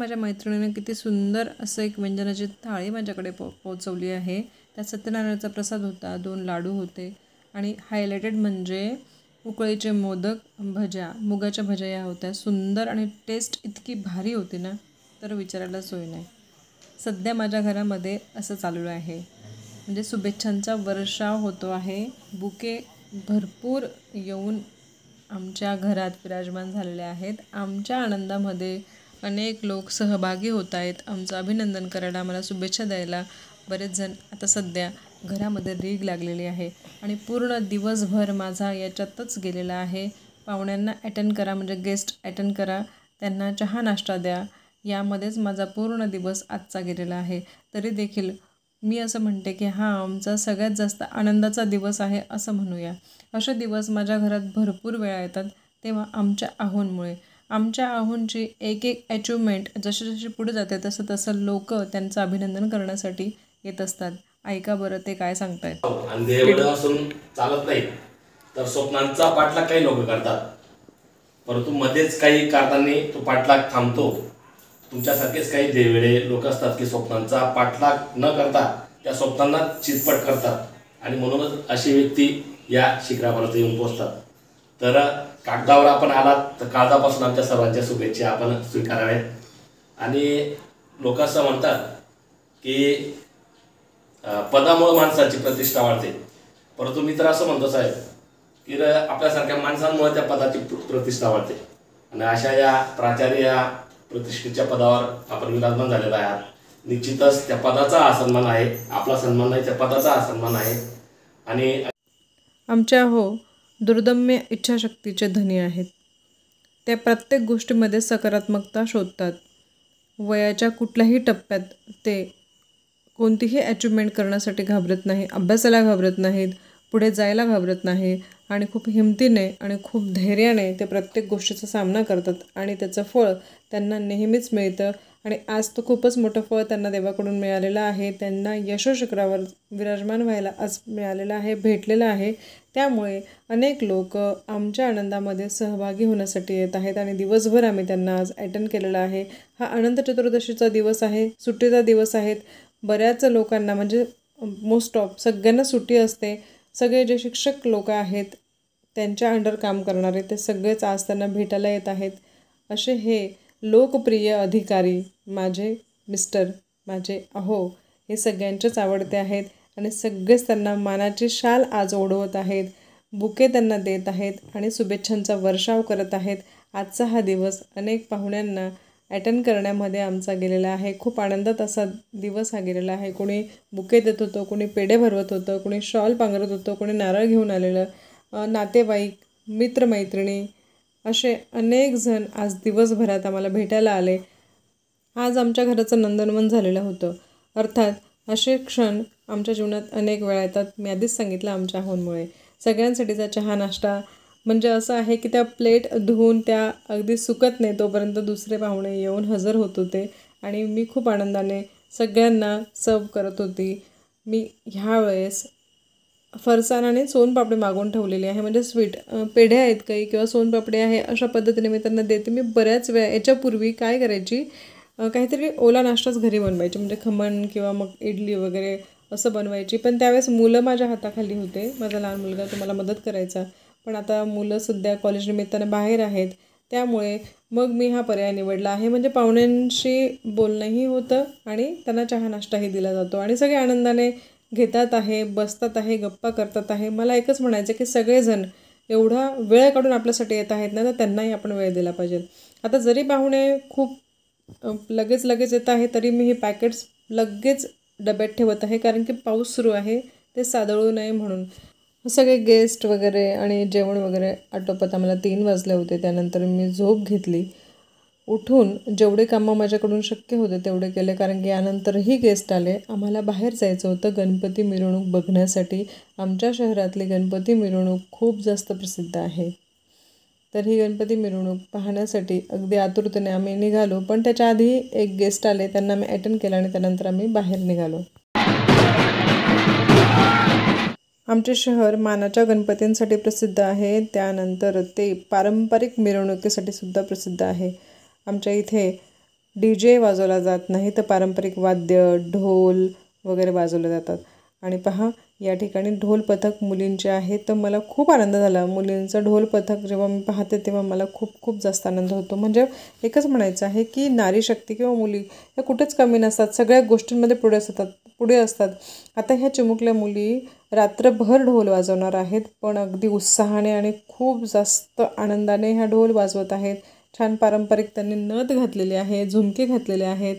माझ्या मैत्रिणीने किती सुंदर असं एक व्यंजनाची थाळी माझ्याकडे पोहोचवली आहे. त्यात सत्यनारायणाचा प्रसाद होता, 2 लाडू होते आणि हायलायटेड म्हणजे उकळीचे मोदक, भज्या, मुगाच्या भज्या या होत्या. सुंदर आणि टेस्ट इतकी भारी होती ना, तर विचारायला सोय नाही. सध्या माझ्या घरामध्ये असं चालू आहे, म्हणजे शुभेच्छांचा वर्षाव होतो आहे. बुके भरपूर येऊन आमच्या घरात विराजमान झालेले आहेत. आमच्या आनंदामध्ये अनेक लोक सहभागी होत आहेत. आमचं अभिनंदन करायला, आम्हाला शुभेच्छा द्यायला बरेच जण. आता सध्या घरामध्ये रीग लागलेली आहे आणि पूर्ण दिवसभर माझा याच्यातच गेलेला आहे. पाहुण्यांना अटेंड करा, म्हणजे गेस्ट अटेंड करा, त्यांना चहा नाश्ता द्या, यामध्येच माझा पूर्ण दिवस आजचा गेलेला आहे. तरी देखील मी असं म्हणते की हा आमचा सगळ्यात जास्त आनंदाचा दिवस आहे असं म्हणूया. असे दिवस माझ्या घरात भरपूर वेळा येतात, तेव्हा आमच्या आहोंमुळे. आमच्या आहोंची एक एक अचिव्हमेंट जशी जशी पुढे जाते तसं तसं लोक त्यांचं अभिनंदन करण्यासाठी येत असतात. ऐका बरं ते काय सांगतायत. आणि देवळ असून चालत नाही, तर स्वप्नांचा पाठलाग काही लोक करतात, परंतु मध्येच काही कारणांनी तो पाठलाग थांबतो. तुमच्यासारखेच काही देवेळे लोक असतात की स्वप्नांचा पाठलाग न करता त्या स्वप्नांना चितपट करतात आणि म्हणूनच अशी व्यक्ती या शिखरापर्यंत येऊन पोहोचतात. तर कागदावर आपण आलात तर कागदापासून आमच्या सर्वांच्या शुभेच्छा आपण स्वीकाराव्यात. आणि लोक असं म्हणतात की पदामुळे माणसाची प्रतिष्ठा वाढते, परंतु मी तर असं म्हणतो साहेब की आपल्यासारख्या माणसांमुळे त्या पदाची प्रतिष्ठा वाढते. आणि अशा या प्राचार्य या प्रतिष्ठेच्या पदावर आपण विराजमान झालेला आहात. निश्चितच त्या पदाचा हा सन्मान आहे, आपला सन्मान नाही, त्या पदाचा हा सन्मान आहे. आणि आमच्या हो दुर्दम्य इच्छाशक्तीचे धनी आहेत. त्या प्रत्येक गोष्टीमध्ये सकारात्मकता शोधतात. वयाच्या कुठल्याही टप्प्यात ते कोणतीही अचिव्हमेंट करण्यासाठी घाबरत नाही, अभ्यासाला घाबरत नाहीत, पुढे जायला घाबरत नाही आणि खूप हिमतीने आणि खूप धैर्याने ते प्रत्येक गोष्टीचा सामना करतात आणि त्याचं फळ त्यांना नेहमीच मिळतं. आणि आज तर खूपच मोठं फळ त्यांना देवाकडून मिळालेलं आहे. त्यांना यशोशिखरावर विराजमान व्हायला आज मिळालेलं आहे, भेटलेलं आहे. त्यामुळे अनेक लोक आमच्या आनंदामध्ये सहभागी होण्यासाठी येत आहेत आणि दिवसभर आम्ही त्यांना आज अटेंड केलेला आहे. हा अनंत चतुर्दशीचा दिवस आहे, सुट्टीचा दिवस आहे. बऱ्याच लोकांना म्हणजे मोस्ट ऑफ सगळ्यांना सुट्टी असते. सगळे जे शिक्षक लोक आहेत, त्यांच्या अंडर काम करणारे, ते सगळेच आज त्यांना भेटायला येत आहेत. असे हे लोकप्रिय अधिकारी माझे मिस्टर, माझे अहो, हे सगळ्यांचेच आवडते आहेत आणि सगळेच त्यांना मानाची शाल आज ओढवत आहेत, बुके त्यांना देत आहेत आणि शुभेच्छांचा वर्षाव करत आहेत. आजचा हा दिवस अनेक पाहुण्यांना अटेंड करण्यामध्ये आमचा गेलेला आहे. खूप आनंदात असा दिवस हा गेलेला आहे. कोणी बुके देत होतं, कोणी पेढे भरवत होतं, कोणी शॉल पांघरत होतं, कोणी नारळ घेऊन आलेलं, नातेवाईक, मित्रमैत्रिणी, असे अनेक जण आज दिवसभरात आम्हाला भेटायला आले. आज आमच्या घराचं नंदनवन झालेलं होतं. अर्थात असे क्षण आमच्या जीवनात अनेक वेळा येतात. मी आधीच सांगितलं आमच्या आहोंमुळे. सगळ्यांसाठीचा चहा नाश्ता म्हणजे असं आहे की त्या प्लेट धुवून त्या अगदी सुकत नाही तोपर्यंत दुसरे पाहुणे येऊन हजर होत होते आणि मी खूप आनंदाने सगळ्यांना सर्व करत होती. मी ह्या वेळेस फरसाण आणि सोनपापडी मागवून ठेवलेली आहे, म्हणजे स्वीट पेढे आहेत काही किंवा सोनपापडी आहे, अशा पद्धतीने मी त्यांना देते. मी बऱ्याच वेळा याच्यापूर्वी काय करायची, काहीतरी ओला नाश्ताच घरी बनवायची, म्हणजे खमण किंवा मग इडली वगैरे असं बनवायची. पण त्यावेळेस मुलं माझ्या हाताखाली होते. माझा लहान मुलगा तो मला मदत करायचा, पण आता मुलं सध्या कॉलेज निमित्ताने बाहेर आहेत. त्यामुळे मग मी हा पर्याय निवडला आहे, म्हणजे पाहुण्यांशी बोलणंही होतं आणि त्यांना चहा नाश्ताही दिला जातो आणि सगळे आनंदाने घेतात आहे, बसतात आहे, गप्पा करतात आहे. मला एकच म्हणायचं की सगळेजण एवढा वेळ काढून आपल्यासाठी येत आहेत ना, तर त्यांनाही आपण वेळ दिला पाहिजे. आता जरी पाहुणे खूप लगेच येत आहे, तरी मी हे पॅकेट्स लगेच डब्यात ठेवत आहे, कारण की पाऊस सुरू आहे, ते सादळू नये म्हणून. सगळे गेस्ट वगैरे आणि जेवण वगैरे आटोपत आम्हाला 3 वाजले होते. त्यानंतर मी झोप घेतली. उठून जेवढे कामं माझ्याकडून शक्य होते तेवढे केले, कारण की यानंतरही गेस्ट आले. आम्हाला बाहेर जायचं होतं गणपती मिरवणूक बघण्यासाठी. आमच्या शहरातली गणपती मिरवणूक खूप जास्त प्रसिद्ध आहे. तर ही गणपती मिरवणूक पाहण्यासाठी अगदी आतुरतेने आम्ही निघालो. पण त्याच्या आधी एक गेस्ट आले, त्यांना मी अटेंड केलं आणि त्यानंतर आम्ही बाहेर निघालो. आमचे शहर मानाच्या गणपतींसाठी प्रसिद्ध आहे. त्यानंतर ते पारंपरिक मिरवणुकीसाठी सुद्धा प्रसिद्ध आहे. आमच्या इथे DJ वाजवला जात नाही, तर पारंपरिक वाद्य ढोल वगैरे वाजवले जातात. आणि पहा या ठिकाणी ढोल पथक मुलींचे आहे. तर मला खूप आनंद झाला. मुलींचं ढोल पथक जेव्हा मी पाहते तेव्हा मला खूप खूप जास्त आनंद होतो. म्हणजे एकच म्हणायचं आहे की नारी शक्ती किंवा मुली या कुठेच कमी नसतात, सगळ्या गोष्टींमध्ये पुढे असतात. आता ह्या चिमुकल्या मुली रात्रभर ढोल वाजवणार आहेत, पण अगदी उत्साहाने आणि खूप जास्त आनंदाने ह्या ढोल वाजवत आहेत. छान पारंपरिक त्यांनी नथ घातलेले आहे, झुमके घातलेले आहेत,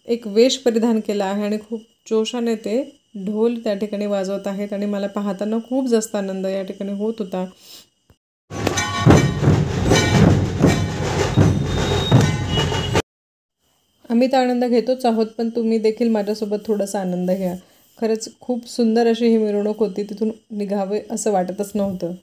एक वेश परिधान केला आहे आणि खूप जोशाने ते ढोल त्या ठिकाणी वाजवत आहेत. आणि मला पाहताना खूप जास्त आनंद या ठिकाणी होत होता. आम्ही तर आनंद घेतोच आहोत, पण तुम्ही देखील माझ्यासोबत थोडासा आनंद घ्या. खरंच खूप सुंदर अशी ही मिरवणूक होती. तिथून निघावे असं वाटतच नव्हतं.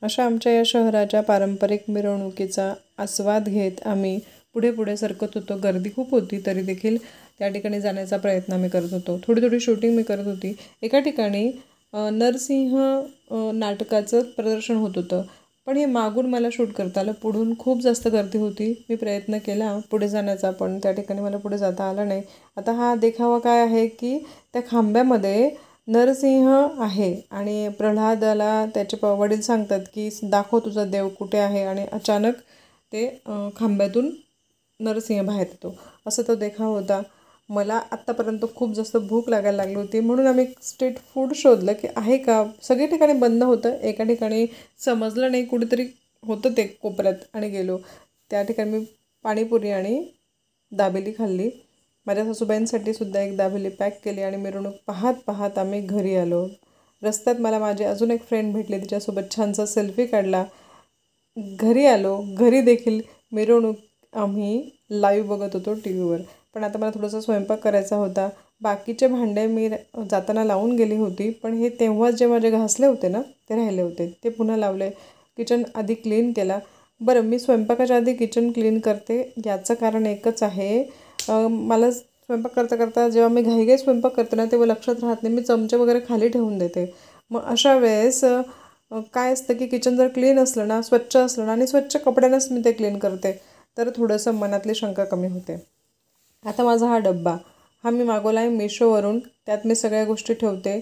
अशा आमच्या या शहराच्या पारंपरिक मिरवणुकीचा आस्वाद घेत आम्ही पुढे पुढे सरकत होतो. गर्दी खूप होती, तरी देखील त्या ठिकाणी जाण्याचा प्रयत्न आम्ही करत होतो. थोडी थोडी शूटिंग मी करत होती. एका ठिकाणी नरसिंह नाटकाचं प्रदर्शन होत होतं, पण हे मागून मला शूट करता आलं. पुढून खूप जास्त गर्दी होती. मी प्रयत्न केला पुढे जाण्याचा, पण त्या ठिकाणी मला पुढे जाता आलं नाही. आता हा देखावा काय आहे की त्या खांब्यामध्ये नरसिंह आहे आणि प्रल्हादाला त्याचे वडील सांगतात की दाखव तुझा देव कुठे आहे, आणि अचानक ते खांब्यातून नरसिंह बाहेर येतो. असं तो देखावा होता. मला आत्तापर्यंत खूप जास्त भूक लागायला लागली होती, म्हणून आम्ही स्ट्रीट फूड शोधलं की आहे का. सगळी ठिकाणी बंद होतं, एका ठिकाणी समजलं नाही, कुठेतरी होतं ते कोपऱ्यात, आणि गेलो. त्या ठिकाणी मी पाणीपुरी आणि दाबेली खाल्ली. माझ्या सासूबाईंसाठी सुद्धा एक दाबेली पॅक केली आणि मिरवणूक पाहत पाहत आम्ही घरी आलो. रस्त्यात मला माझी अजून एक फ्रेंड भेटली, तिच्यासोबत छानसा सेल्फी काढला. घरी आलो. घरी देखील मिरवणूक आम्ही लाईव्ह बघत होतो TV वर. पण आता मला थोडासा स्वयंपाक करायचा होता. बाकीचे भांडे मी जाताना लावून गेली होती, पण हे तेव्हाच जे माझे घासले होते ना, ते राहिले होते, ते पुन्हा लावले. किचन आधी क्लीन केला. बरं, मी स्वयंपाकाच्या आधी किचन क्लीन करते याचं कारण एकच आहे. मला स्वयंपाक करता करता जेव्हा मी घाईघाई स्वयंपाक करते ना, तेव्हा लक्षात राहत नाही, मी चमचे वगैरे खाली ठेवून देते. मग अशा वेळेस काय असतं की किचन जर क्लीन असलं ना, स्वच्छ असलं ना, आणि स्वच्छ कपड्यानंच मी ते क्लीन करते, तर थोडंसं मनातली शंका कमी होते. आता माझा हा डब्बा हा मी मागवला आहे मिशोवरून. त्यात मी सगळ्या गोष्टी ठेवते,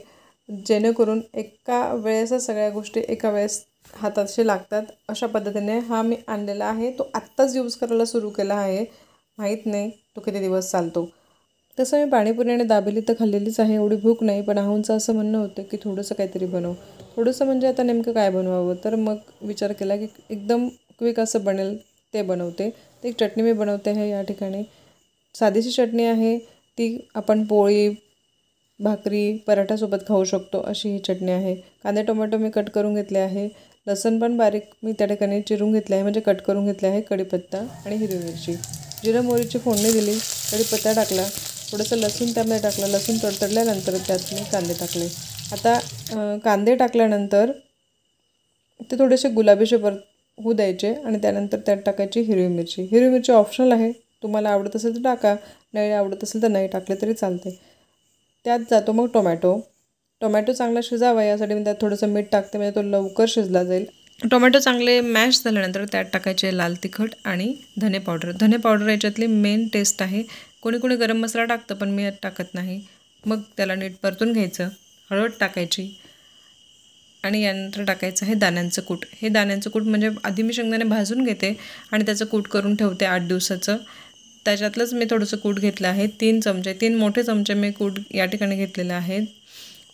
जेणेकरून एका वेळेसच सगळ्या गोष्टी एका वेळेस हाताशी लागतात. अशा पद्धतीने हा मी आणलेला आहे. तो आत्ताच यूज करायला सुरू केला आहे, माहीत नाही तो किती दिवस चालतो. तसं मी पाणीपुरी आणि दाबेली तर खाल्लेलीच आहे, एवढी भूक नाही. पण आहुंचं असं म्हणणं होतं की थोडंसं काहीतरी बनव. थोडंसं म्हणजे आता नेमकं काय बनवावं, तर मग विचार केला की एकदम क्विक असं बनेल ते बनवते. ते एक चटणी मी बनवते आहे या ठिकाणी. साधीशी चटणी आहे ती, आपण पोळी भाकरी पराठ्यासोबत खाऊ शकतो अशी ही चटणी आहे. कांदे टोमॅटो मी कट करून घेतले आहे. लसूण पण बारीक मी त्या ठिकाणी चिरून घेतले आहे, म्हणजे कट करून घेतले आहे. कढीपत्ता आणि हिरवी मिरची, जिरं मोहरीची फोडणी दिली, कढीपत्ता टाकला, थोडंसं लसूण त्यामध्ये टाकलं. लसूण तडतडल्यानंतर त्यात मी कांदे टाकले. आता कांदे टाकल्यानंतर ते थोडेसे गुलाबीशे होऊ द्यायचे, आणि त्यानंतर त्यात टाकायची हिरवी मिरची. हिरवी मिरची ऑप्शनल आहे, तुम्हाला आवडत असेल तर टाका, नाही आवडत असेल तर नाही टाकले तरी चालते. त्यात जातो मग टोमॅटो चांगला शिजावा यासाठी मी त्यात थोडंसं मीठ टाकते, म्हणजे तो लवकर शिजला जाईल. टोमॅटो चांगले मॅश झाल्यानंतर त्यात टाकायचे लाल तिखट आणि धने पावडर याच्यातली मेन टेस्ट आहे. कोणी कोणी गरम मसाला टाकतं, पण मी यात टाकत नाही. मग त्याला नीट परतून घ्यायचं. हळद टाकायची आणि यानंतर टाकायचं आहे दाण्यांचं कूट. हे दाण्यांचं कूट म्हणजे आधी मी शेंगदाणे भाजून घेते आणि त्याचं कूट करून ठेवते 8 दिवसाचं. त्याच्यातलंच मी थोडंसं कूट घेतलं आहे. 3 मोठे चमचे मी कूट या ठिकाणी घेतलेले आहेत.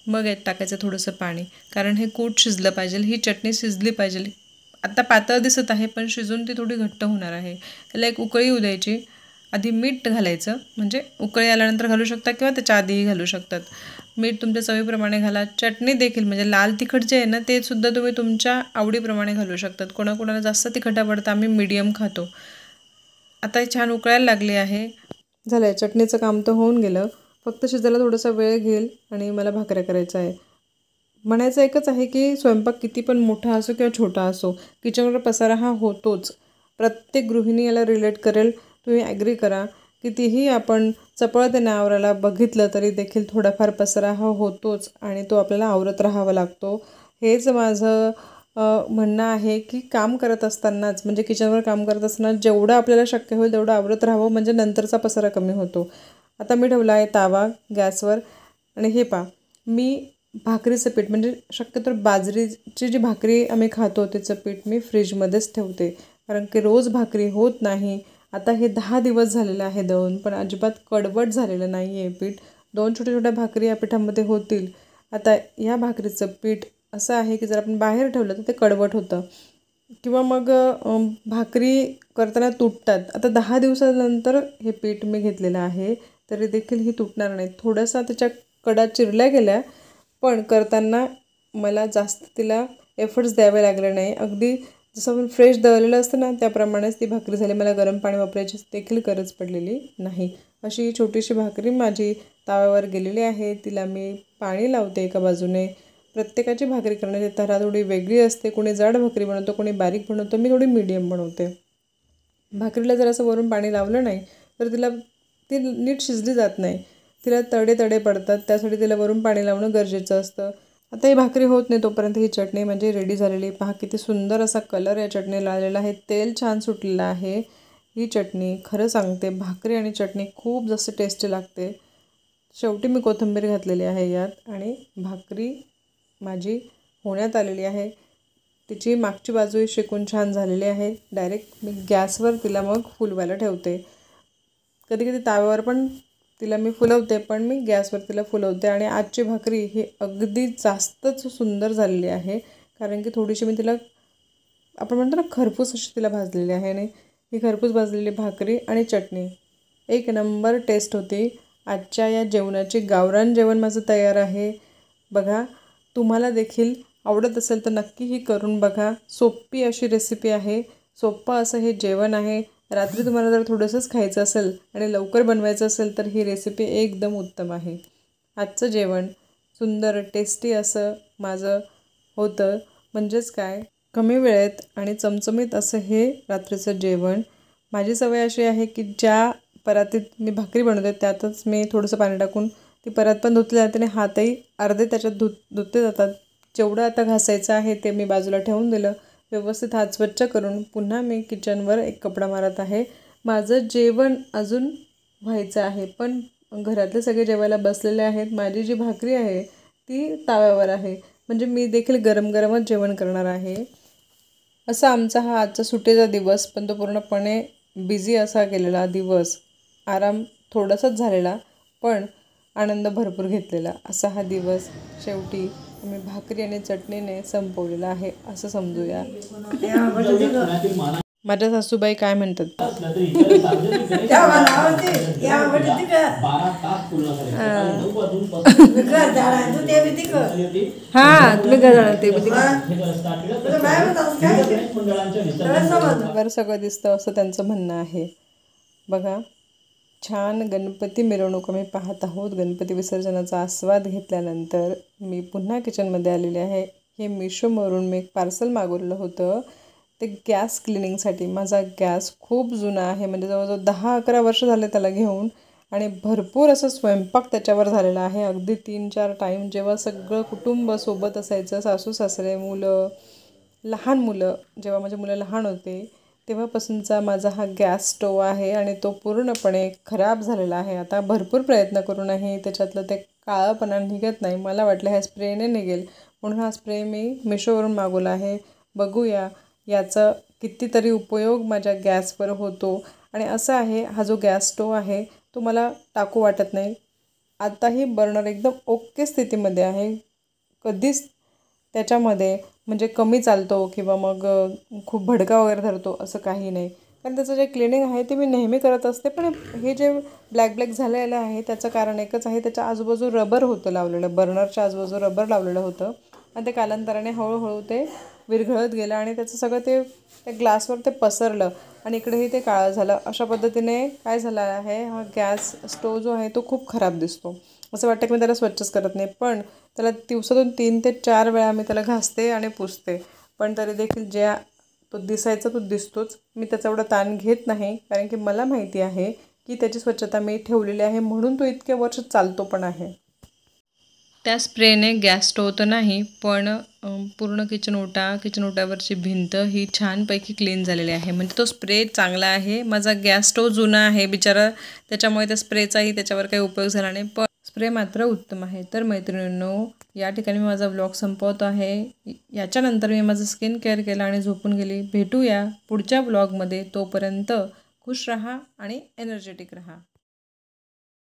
मग यात टाकायचं थोडंसं पाणी, कारण हे कूट शिजलं पाहिजे, ही चटणी शिजली पाहिजे. आता पातळ दिसत आहे पण शिजून ती थोडी घट्ट होणार आहे. त्याला एक उकळी येऊ द्यायची. आधी मीठ घालायचं, म्हणजे उकळी आल्यानंतर घालू शकता किंवा त्याच्या आधीही घालू शकतात. मीठ तुमच्या चवीप्रमाणे घाला. चटणी देखील म्हणजे लाल तिखट जे आहे ना ते सुद्धा तुम्ही तुमच्या आवडीप्रमाणे घालू शकतात. कोणाकोणाला जास्त तिखट आवडतं, आम्ही मीडियम खातो. आता हे छान उकळायला लागली आहे. झालं आहे, चटणीचं काम तर होऊन गेलं. फक्त शिजायला थोडासा वेळ घेईल आणि मला भाकऱ्या करायचा आहे. म्हणायचं एकच आहे की स्वयंपाक किती पण मोठा असो किंवा छोटा असो, किचनवर पसारा हा होतोच. प्रत्येक गृहिणी याला रिलेट करेल. तुम्ही ॲग्री करा. कितीही आपण चपळतेने आवरायला बघितलं तरी देखील थोडाफार पसारा हा होतोच आणि तो आपल्याला आवरत राहावा लागतो. हेच माझं म्हणणं आहे की काम करत असतानाच, म्हणजे किचनवर काम करत असताना जेवढं आपल्याला शक्य होईल तेवढं आवरत राहावं, म्हणजे नंतरचा पसारा कमी होतो. आता मी ठेवला आहे तावा गॅसवर आणि हे पहा, मी भाकरीचं पीठ म्हणजे शक्यतो बाजरीची जी भाकरी आम्ही खातो त्याचं पीठ मी फ्रीजमध्येच ठेवते, कारण की रोज भाकरी होत नाही. आता हे 10 दिवस झालेलं आहे दळून, पण अजिबात कडवट झालेलं नाही आहे पीठ. 2 छोट्या छोट्या भाकरी या पिठामध्ये होतील. आता या भाकरीचं पीठ असं आहे की जर आपण बाहेर ठेवलं तर ते कडवट होतं किंवा मग भाकरी करताना तुटतात. आता 10 दिवसानंतर हे पीठ मी घेतलेलं आहे, तरी देखील ही तुटणार नाही. थोडासा त्याच्या कडा चिरल्या गेल्या, पण करताना मला जास्त तिला एफर्ट्स द्यावे लागले नाही. अगदी जसं आपण फ्रेश दळलेलं असतं ना त्याप्रमाणेच ती भाकरी झाली. मला गरम पाणी वापरायची देखील गरज पडलेली नाही. अशी ही छोटीशी भाकरी माझी ताव्यावर गेलेली आहे. तिला मी पाणी लावते एका बाजूने. प्रत्येकाची भाकरी करण्याची तऱ्हा थोडी वेगळी असते. कोणी जाड भाकरी बनवतो, कोणी बारीक बनवतो, मी थोडी मीडियम बनवते. भाकरीला जर असं वरून पाणी लावलं नाही तर ती नीट शिजली जात नाही. तिला तडे तडे पडतात, त्यासाठी तिला वरून पाणी लावणं गरजेचं असतं. आता ही भाकरी होत नाही तोपर्यंत ही चटणी म्हणजे रेडी झालेली. पहा किती सुंदर असा कलर या चटणीला आलेला आहे. तेल छान सुटलेलं आहे. ही चटणी खरं सांगते, भाकरी आणि चटणी खूप जास्त टेस्टी लागते. शेवटी मी कोथिंबीर घातलेली आहे यात आणि भाकरी माझी होण्यात आलेली आहे. तिची मागची बाजूही शेकून छान झालेली आहे. डायरेक्ट मी गॅसवर तिला मग फुलवायला ठेवते. कधी कधी ताव्यावर पण तिला मी फुलवते, पण मी गॅसवर तिला फुलवते. आणि आजची भाकरी ही अगदी जास्तच सुंदर झालेली आहे, कारण की थोडीशी मी तिला आपण म्हणतो ना खरपूस अशी तिला भाजलेली आहे. आणि ही खरपूस भाजलेली भाकरी आणि चटणी एक नंबर टेस्ट होती. आजच्या या जेवणाची गावरान जेवण माझं तयार आहे. बघा, तुम्हाला देखील आवडत असेल तर नक्की ही करून बघा. सोपी अशी रेसिपी आहे, सोपं असं हे जेवण आहे. रात्री तुम्हाला जर थोडंसंच खायचं असेल आणि लवकर बनवायचं असेल तर ही रेसिपी एकदम उत्तम आहे. आजचं जेवण सुंदर टेस्टी असं माझं होतं. म्हणजेच काय, कमी वेळेत आणि चमचमीत असं हे रात्रीचं जेवण. माझी सवय अशी आहे की ज्या परातीत मी भाकरी बनवते त्यातच मी थोडंसं पाणी टाकून ती परात पण धुतली जाते आणि हातही अर्धे त्याच्यात धुतले जातात. जेवढं आता घासायचं आहे ते मी बाजूला ठेवून दिलं. व्यवस्थित हात स्वच्छ करून पुन्हा मी किचनवर एक कपडा मारत आहे. माझं जेवण अजून व्हायचं आहे, पण घरातले सगळे जेवायला बसलेले आहेत. माझी जी भाकरी आहे ती ताव्यावर आहे, म्हणजे मी देखील गरम गरमच जेवण करणार आहे. असा आमचा हा आजचा सुट्टीचा दिवस, पण तो पूर्णपणे बिझी असा गेलेला दिवस. आराम थोडासाच झालेला, पण आनंद भरपूर घेतलेला असा हा दिवस शेवटी आम्ही भाकरी आणि चटणीने संपवलेला आहे असं समजूया. माझ्या सासूबाई काय म्हणतात? हा, तुम्ही घर सगळं दिसतं असं त्यांचं म्हणणं आहे. बघा, छान गणपती मिरवणूक आम्ही पाहत आहोत. गणपती विसर्जनाचा आस्वाद घेतल्यानंतर मी पुन्हा किचनमध्ये आलेले आहे. हे मिशोवरून मी एक पार्सल मागवलेलं होतं ते गॅस क्लिनिंगसाठी. माझा गॅस खूप जुना आहे, म्हणजे जवळजवळ 10-11 वर्ष झाले त्याला घेऊन, आणि भरपूर असं स्वयंपाक त्याच्यावर झालेला आहे. अगदी 3-4 टाईम जेव्हा सगळं कुटुंब सोबत असायचं, सासू सासरे मुलं, लहान मुलं, जेव्हा माझे मुलं लहान होते तेव्हापासूनचा माझा हा गॅस स्टोव आहे आणि तो पूर्णपणे खराब झालेला आहे. आता भरपूर प्रयत्न करूनही त्याच्यातलं ते काळंपणा निघत नाही. मला वाटलं ह्या स्प्रेने निघेल, म्हणून हा स्प्रे मी मिशोवरून मागवला आहे. बघूया याचा कितीतरी उपयोग माझ्या गॅसवर होतो. आणि असं आहे, हा जो गॅस स्टोव आहे तो मला टाकू वाटत नाही. आताही बर्नर एकदम ओके स्थितीमध्ये आहे. कधीच त्याच्यामध्ये म्हणजे कमी चालतो किंवा मग खूप भडका वगैरे धरतो असं काही नाही. कारण त्याचं जे क्लिनिंग आहे ते मी नेहमी करत असते. पण हे जे ब्लॅक झालेलं आहे त्याचं कारण एकच आहे, त्याच्या आजूबाजू रबर होतं लावलेलं, बर्नरच्या आजूबाजू रबर लावलेलं होतं आणि ते कालांतराने हळूहळू ते विरघळत गेलं आणि त्याचं सगळं ते त्या ग्लासवर ते पसरलं आणि इकडेही ते काळं झालं. अशा पद्धतीने काय झालं आहे, हा गॅस स्टोव जो आहे तो खूप खराब दिसतो. असं वाटतं की मी त्याला स्वच्छच करत नाही, पण त्याला दिवसातून 3 ते 4 वेळा मी त्याला घासते आणि पुसते. पण तरी देखील ज्या तो दिसायचा तो दिसतोच. मी त्याचा एवढा ताण घेत नाही, कारण की मला माहिती आहे की त्याची स्वच्छता मी ठेवलेली आहे, म्हणून तो इतके वर्ष चालतो पण आहे. त्या स्प्रेने गॅस स्टोव तर नाही, पण पूर्ण किचन ओट्यावरची भिंत ही छानपैकी क्लीन झालेली आहे. म्हणजे तो स्प्रे चांगला आहे. माझा गॅस स्टोव जुना आहे बिचारा, त्याच्यामुळे त्या स्प्रेचाही त्याच्यावर काही उपयोग झाला नाही, पण स्प्रे मात्र उत्तम आहे. तर मैत्रिणींनो, या ठिकाणी मी माझा ब्लॉग संपवत आहे. याच्यानंतर मी माझं स्किन केअर केलं आणि झोपून गेली. भेटूया पुढच्या ब्लॉगमध्ये. तोपर्यंत खुश राहा आणि एनर्जेटिक राहा.